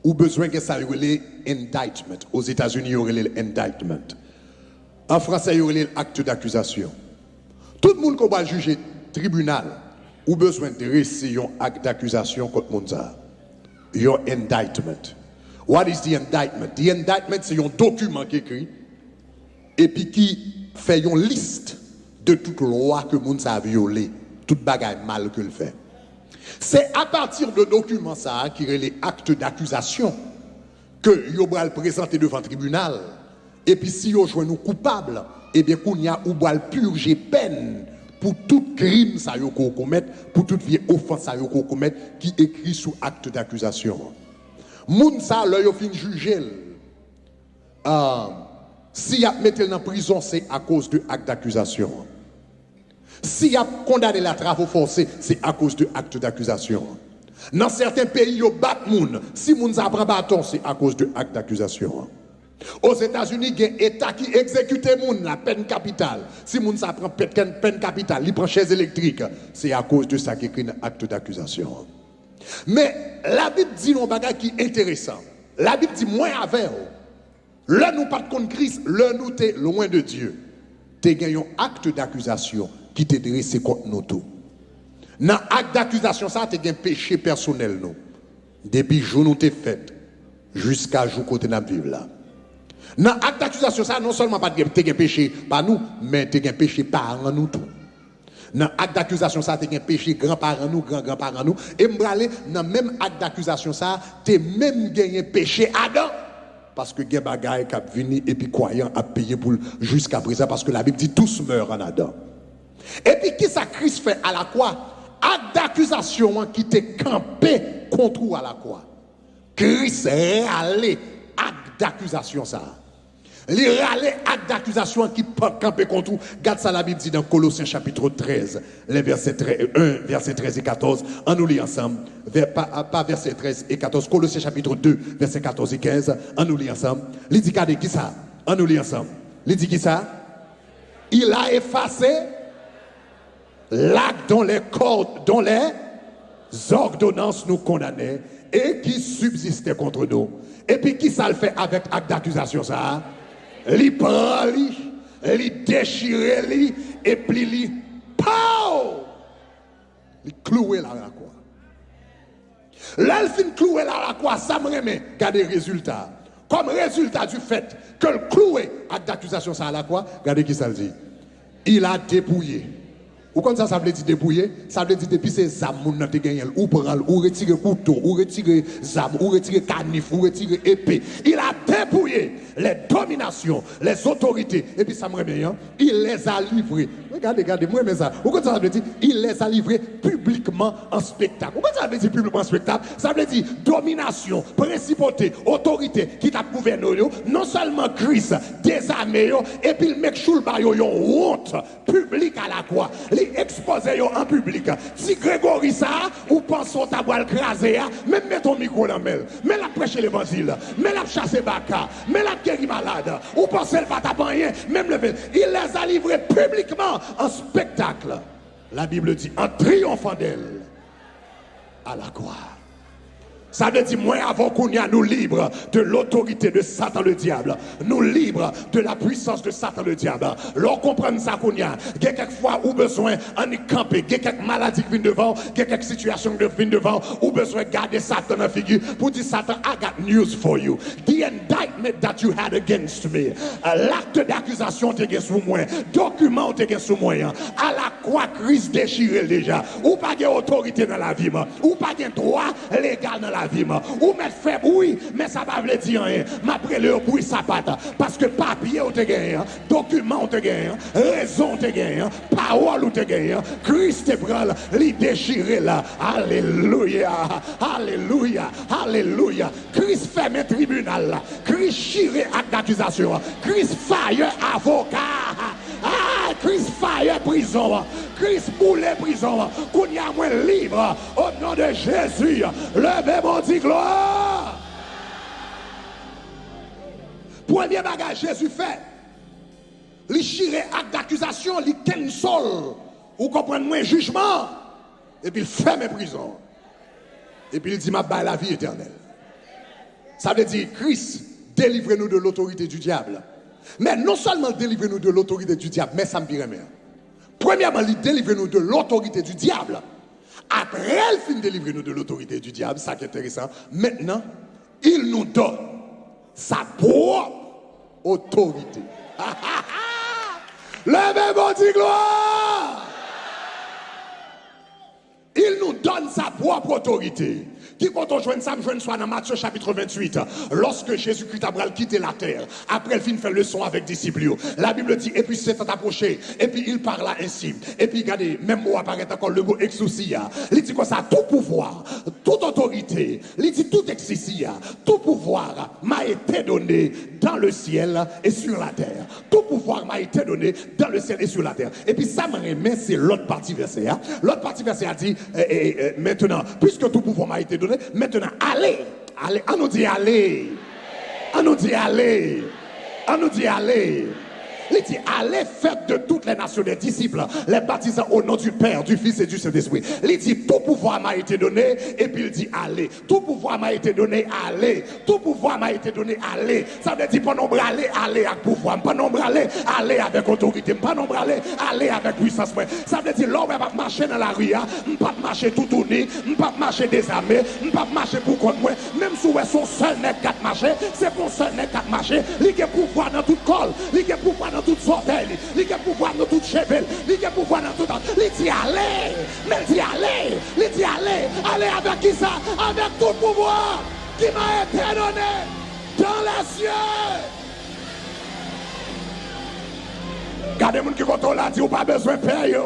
ou besoin que ça ait indictment. Aux États-Unis, il y aurait l'indictment. En français, il y aurait l'acte d'accusation. Tout le monde qui va juger tribunal, ou besoin de dresser un acte d'accusation contre monde ça. Your indictment. What is the indictment? The indictment, c'est un document qui écrit et puis qui fait une liste de toutes les lois que monde a violées, toute bagaille mal que le fait. C'est à partir de documents ça qui est les actes d'accusation que yo va le présenter devant le tribunal. Et puis si yo joint nous coupables, eh bien qu'on y a ou va purger peine pour tout crime ça yo qu'on commettre, pour toute vieille offense ça yo qu'on commettre qui écrit sous acte d'accusation. Moun ça là yo fin juger. Si y a mettre dans prison c'est à cause de acte d'accusation. Si y a condamné la travaux forcés, c'est à cause de actes d'accusation. Dans certains pays, ils battent moun. Si moun prend bâton, c'est à cause de actes d'accusation. Aux États-Unis, il y a un État qui exécute moun la peine capitale. Si moun prend peine capitale, il prend chaise électrique, c'est à cause de ça qui écrit un acte d'accusation. Mais la Bible dit un bagage qui est intéressant. La Bible dit moins avec. Là, nous pas de contre Christ, là, nous sommes loin de Dieu. Tu as un acte d'accusation qui t'est dressé contre nous tous. Dans l'acte d'accusation, ça, tu as un péché personnel. Nous. Depuis le jour où tu es fait, jusqu'à jour où tu es vivre là. Dans l'acte d'accusation, ça, non seulement tu as un péché par nous, mais tu as un péché par nous tous. Dans l'acte d'accusation, ça, tu as un péché grand-parents nous, grand-grands-parents nous. Et dans le même acte d'accusation, ça, tu as même gagné péché Adam. Parce que les bagailles qui venu et puis croyants a payé pour jusqu'à présent, parce que la Bible dit tous meurent en Adam. Et puis, qui ça Christ fait à la croix? Acte d'accusation qui t'est campé contre vous à la croix. Christ râlé acte d'accusation ça. Les râlé acte d'accusation qui peut camper contre vous. Regarde ça, la Bible dit dans Colossiens chapitre 13, les versets 1, versets 13 et 14. On nous lit ensemble. Pas versets 13 et 14. Colossiens chapitre 2, versets 14 et 15. On nous lit ensemble. Il dit qui ça? On nous lit ensemble. Il dit qui ça? Il a effacé l'acte dont les ordonnances nous condamnaient et qui subsistait contre nous. Et puis qui ça le fait avec acte d'accusation ça? Il prend, il déchire, et puis il pow! Il cloué là à la croix. Là, il fin cloué là à la croix, ça me remet, regardez le résultat. Comme résultat du fait que le cloué acte d'accusation ça à la croix, regardez qui ça le dit. Il a dépouillé Ou comme ça veut dire dépouiller, ça veut dire depuis ces âmes, moun nan te gagné, ou prendre, ou retirer couteau, ou retirer zam, ou retirer canif, ou retirer épée. Il a dépouillé les dominations, les autorités. Et puis ça me remet, hein? Il les a livrés. Regardez, moi mais ça. Ou comme ça veut dire, il les a livrés publiquement en spectacle. Ou comme ça veut dire publiquement en spectacle, ça veut dire domination, principauté, autorité qui t'a gouverné, non seulement Christ, désarmé, et puis le mec choulba yo honte publique à la croix. Exposé en public. Si Grégory ça, ou pensons ta boîte crasée, même mets ton micro dans le mais la prêcher l'évangile, mais la chasser baka, mais la guérir malade, ou pensez le pas rien, même le il les a livrés publiquement en spectacle. La Bible dit en triomphant d'elle à la croix. Ça veut dire, moi, avant qu'on y a nous libres de l'autorité de Satan le diable, nous libres de la puissance de Satan le diable. L'on comprend ça qu'on y a. Il y a quelquefois où besoin en y camper, il y a quelques maladies qui viennent devant, il y a quelques situations qui viennent devant, où besoin de garder Satan dans la figure pour dire Satan, I got news for you. The indictment that you had against me, l'acte d'accusation t'es sous moi, document t'es sous moi, à la croix Christ déchiré déjà, ou pas de autorité dans la vie, ou pas de droit légal dans la vie, ou mettre faible, oui, mais ça va veut dire rien. M'après le bruit sa patte, parce que papier ou te gagné, document ou te gagné, raison te gagné, parole ou te gagné, Christ te prend, li déchiré là. Alléluia, alléluia, alléluia. Christ ferme un tribunal là, Christ chiré acte d'accusation, Christ faille avocat. Ah, Christ fire prison, Christ boule prison, qu'on y a moins libre au nom de Jésus. Levez mon dit gloire. Premier bagage Jésus fait, il chire acte d'accusation, il cancel, ou comprendre moins jugement, et puis il ferme prison. Et puis il dit m'a bail la vie éternelle. Ça veut dire Christ délivre-nous de l'autorité du diable. Mais non seulement délivre-nous de l'autorité du diable, mais ça me dirait bien. Premièrement, il délivre-nous de l'autorité du diable. Après, il finit de délivrer nous de l'autorité du diable, ça qui est intéressant. Maintenant, il nous donne sa propre autorité. Levez mon dit gloire. Il nous donne sa propre autorité. Qui quand on joint ça, me joint soit dans Matthieu chapitre 28. Lorsque Jésus-Christ a quitté la terre, après il finit faire leçon avec disciples. La Bible dit, et puis c'est approché, et puis il parla ainsi. Et puis regardez, même mot apparaît encore le mot exousia. Il dit quoi ça, tout pouvoir, toute autorité, il dit tout exousia, tout pouvoir m'a été donné dans le ciel et sur la terre. Tout pouvoir m'a été donné dans le ciel et sur la terre. Et puis ça me remet, c'est l'autre partie verset. L'autre partie verset a dit, maintenant, puisque tout pouvoir m'a été donné, maintenant, allez, on nous dit allez, on nous dit allez, on nous dit allez. Il dit, allez, faites de toutes les nations des disciples, les baptisant au nom du Père, du Fils et du Saint-Esprit. Il dit, tout pouvoir m'a été donné, et puis il dit, allez. Tout pouvoir m'a été donné, allez. Tout pouvoir m'a été donné, allez. Ça veut dire, pas nombre aller, aller avec pouvoir. Pas nombre aller, aller avec autorité. Pas nombre aller, aller avec puissance. Ça veut dire, l'homme va marcher dans la rue, pas marcher tout tourné, pas marcher désarmé, pas marcher pour contre moi. Même si son seul net 4 marcher, c'est pour seul net 4 marcher. Il a pouvoir dans tout col, il a pouvoir dans tout sortel, il a pouvoir dans tout cheveux, il a pouvoir dans tout. Il dit allez, mais il dit allez, il dit allez, allez avec qui ça? Avec tout pouvoir qui m'a été donné dans les cieux. Gardez moun qui contrôle là, dit ou pas besoin de payer,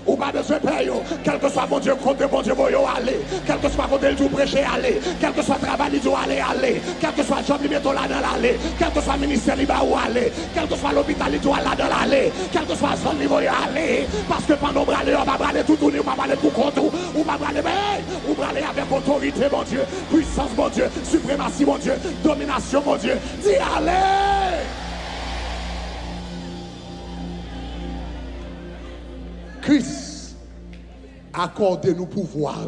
ou pas besoin de payer, quel que soit mon Dieu, contre bon Dieu, allez, quel que soit côté le tout prêcher, allez, quel que soit le travail, il dit allez, quel que soit le job, il met là dans l'allée, quel que soit le ministère, il va aller, quel que soit l'hôpital, il doit là dans l'allée, quel que soit le zone, il va aller, parce que pendant braler, on va braler tout tourner, on va braler pour contre, on va braler, on va braler avec autorité, mon Dieu, puissance, mon Dieu, suprématie, mon Dieu, domination, mon Dieu, dis allez. Christ accorde nous pouvoir.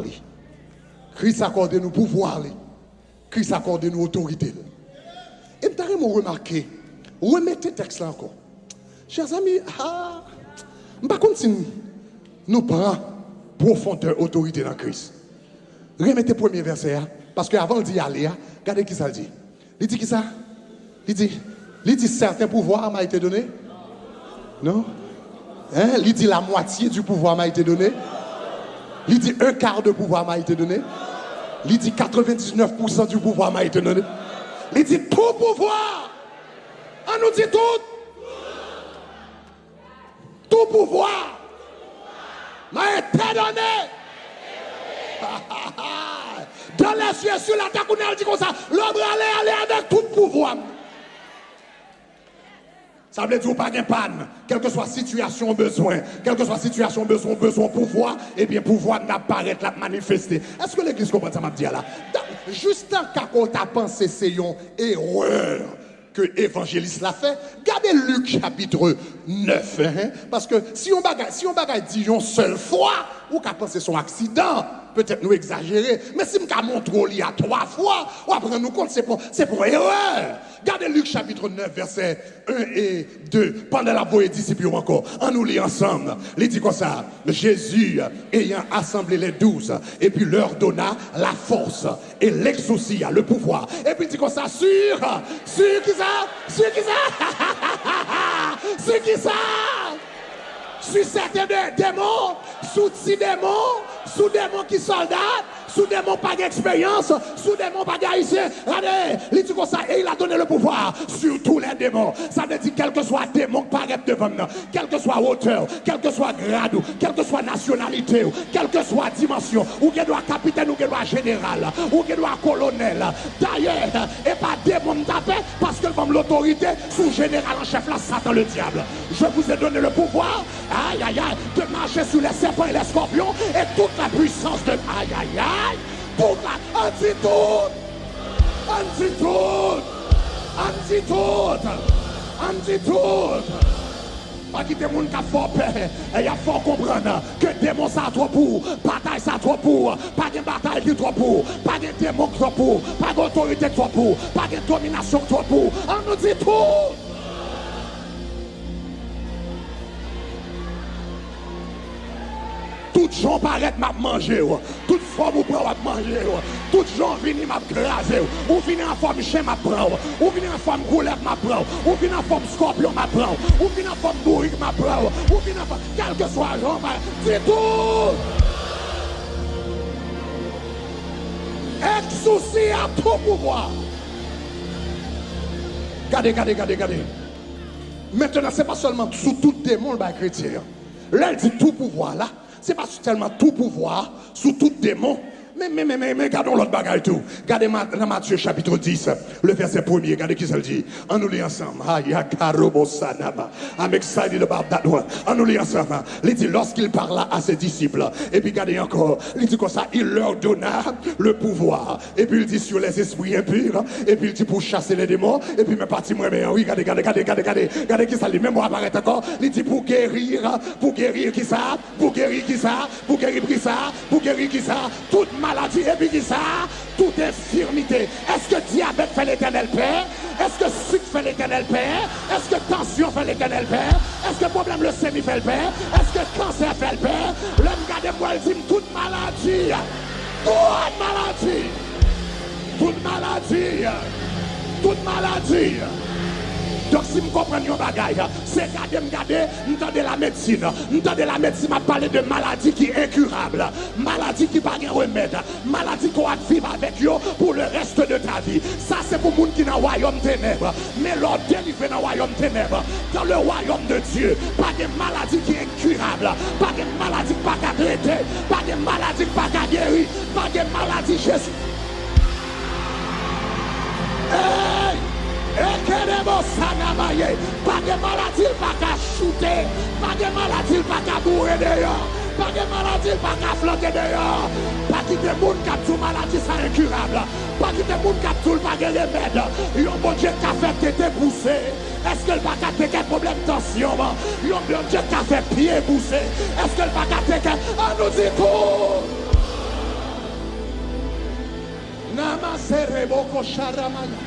Christ accorde nous pouvoir. Christ accorde nous autorité. Et vous avez remarqué, remettez le texte là encore. Chers amis, je ne sais pas si nous prenons profondeur autorité dans Christ. Remettez le premier verset, parce qu'avant de dire aller, regardez qui ça dit. Il dit qui ça? Il dit certains pouvoirs m'a été donné? Non? Hein? Il dit la moitié du pouvoir m'a été donné. Il dit un quart de pouvoir m'a été donné. Il dit 99% du pouvoir m'a été donné. Il dit tout pouvoir. On nous dit tout. Tout pouvoir m'a été donné. Dans les cieux, sur la terre, on dit comme ça. L'homme aller avec tout pouvoir. Ça veut dire pas de panne, quelle que soit situation besoin, quelle que soit situation besoin pouvoir, et bien pouvoir n'apparaître, la manifester. Est-ce que l'église comprend ça m'a dit là? Juste en cas qu'on t'a pensé c'est une erreur que l'évangéliste l'a fait, regardez Luc chapitre 9, hein? Parce que si on bagaille dit une seule fois, ou qu'à penser son accident, peut-être nous exagérer, mais si on montre il y a 3 fois, on va prendre nous compte, c'est pour erreur. Regardez Luc chapitre 9, versets 1 et 2. Pendant la voie des disciples encore, on nous lit ensemble. Il dit comme ça, Jésus ayant assemblé les 12, et puis leur donna la force et l'exousia, le pouvoir. Et puis il dit comme ça, sur qui ça? Sur certains démons, sous 10 démons, sous démons qui soldats, sous démons pas d'expérience, sous démons pas d'haïtiens. Regardez, il dit comme ça, et il a donné le pouvoir sur tous les démons. Ça veut dire quel que soit démon qui paraît devant nous, quel que soit hauteur, quel que soit grade, quelle que soit nationalité, quelle que soit dimension, ou qu'il doit capitaine, ou qu'il doit général, ou qu'il doit colonel. D'ailleurs, et pas démon taper parce que comme l'autorité sous général en chef là, Satan le diable. Je vous ai donné le pouvoir, aïe aïe aïe, de marcher sur les serpents et les scorpions et toute la puissance de aïe aïe aïe, toute la antidote. Pas quitter le monde qui a fort peur, et il a fort comprendre que démon ça trop pour, bataille ça trop pour, pas de bataille qui trop pour, pas de démon trop pour, pas d'autorité trop pour, pas de domination trop pour. On nous dit tout. Tout gens paraît m'a manger, toute forme ou prend m'a manger, tout gens viennent m'a craser, ou viennent en forme chien m'a prendre, ou viennent en forme couleur m'a prendre, ou viennent en forme scorpion m'a prendre, ou viennent en forme bourrique m'a prendre, ou viennent en forme quel que soit genre, c'est tout. Exoucie à tout pouvoir. Regardez. Maintenant, c'est pas seulement sous tout démon le chrétien. Là, il dit tout pouvoir là. C'est pas seulement tout pouvoir sous tout démon. Mais regardons l'autre bagaille tout. Regardez dans Matthieu chapitre 10, le verset 1er. Regardez qui ça le dit. On nous lit ensemble. I'm excited about that one. On nous lit ensemble. Il dit lorsqu'il parla à ses disciples. Et puis regardez encore. Il dit comme ça. Il leur donna le pouvoir. Et puis il dit sur les esprits impurs. Et puis il dit pour chasser les démons. Et puis mes parties moi mais oui. Regardez qui ça dit. Même moi apparaît encore. Il dit pour guérir qui ça. Pour guérir qui ça. Pour guérir qui ça. Pour guérir qui ça. Toute maladie et puis ça, toute infirmité. Est-ce que diabète fait l'éternel Père? Est-ce que sucre fait l'éternel Père? Est-ce que tension fait l'éternel Père? Est-ce que problème le sémi fait le Père? Est-ce que cancer fait le Père? L'homme garde moi il dit toute maladie. Donc si je comprends un bagage, c'est garder, m'entendez la médecine m'a parlé de maladie qui est incurable, maladie qui n'a pas de remède, maladie qu'on va vivre avec eux pour le reste de ta vie. Ça c'est pour les gens qui sont dans le royaume ténèbres, mais leur délivrer dans le royaume ténèbres, dans le royaume de Dieu, pas de maladie qui est incurable, pas de maladie qui pas qu'à traiter, pas de maladie qui pas qu'à guérir, pas de maladie Jésus. Hey! Pas de maladie, pas qu'à shooter, pas de maladie, pas qu'à bourrer dehors, pas de maladie, pas qu'à flanquer dehors, pas de monde qui a tout maladie, ça incurable, pas de monde qui a tout pas de remède, yon bon Dieu qui a fait tête poussé, est-ce que le pas qu'à faire problème de tension, yon bon Dieu qui a fait pied poussé, est-ce que le pas qu'à faire, on nous dit tout. Namasere boko sharamaya.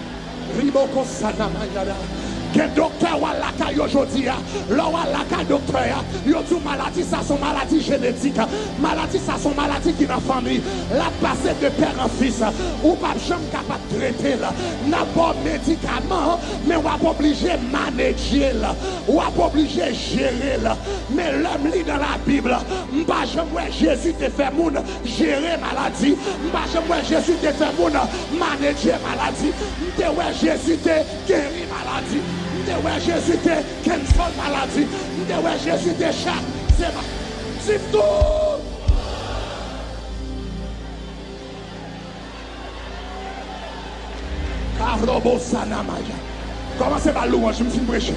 Quel docteur ou la caille aujourd'hui, là ou la caille docteur, yo dit maladie ça son maladie génétique, maladie ça son maladie qui dans la famille, la passé de père en fils, ou pas jamais capable de traiter là, n'a pas médicament, mais on va pas obligé manager là, on va pas obligé gérer là, mais l'homme lit dans la Bible, m'pas jamais Jésus te fait moun gérer maladie, m'pas jamais Jésus te fait moun manager maladie, m'te ouais Jésus te guérir maladie. Ouais, Jésus te cancel maladie. Ouais, Jésus te chaque. C'est tout. Karobo Sanamaya. Commencez par louange, je me suis prêché.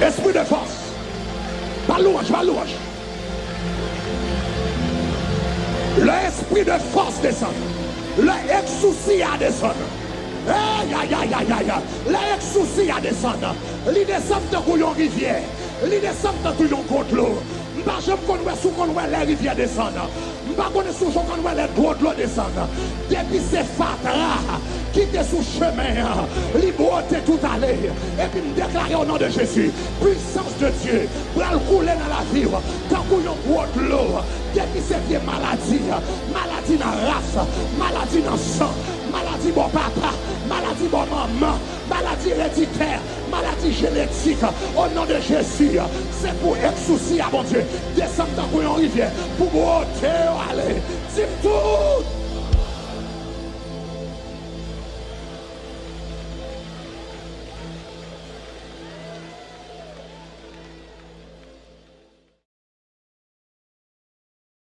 Esprit de force. Par louange, par louange. L'esprit de force descend. L'ex-souci à descendre. L'ex-souci à descendre. Il descend dans une rivière. Il descend dans une côte l'eau. Je ne connais pas sous les rivières descendre. Je ne connais pas sous les gros de l'eau descendre. Depuis ces fatras qui étaient sous chemin, liberté tout aller. Et puis me déclarer au nom de Jésus, puissance de Dieu, pour le couler dans la vie, tant qu'on a gros de l'eau. Depuis ces vieilles maladies, maladie dans la race, maladie dans le sang, maladie bon papa, maladie bon maman, maladie héréditaire, maladie génétique, au nom de Jésus, c'est pour ex-souci à mon Dieu, descendre dans une rivière, pour ôter aller, c'est tout.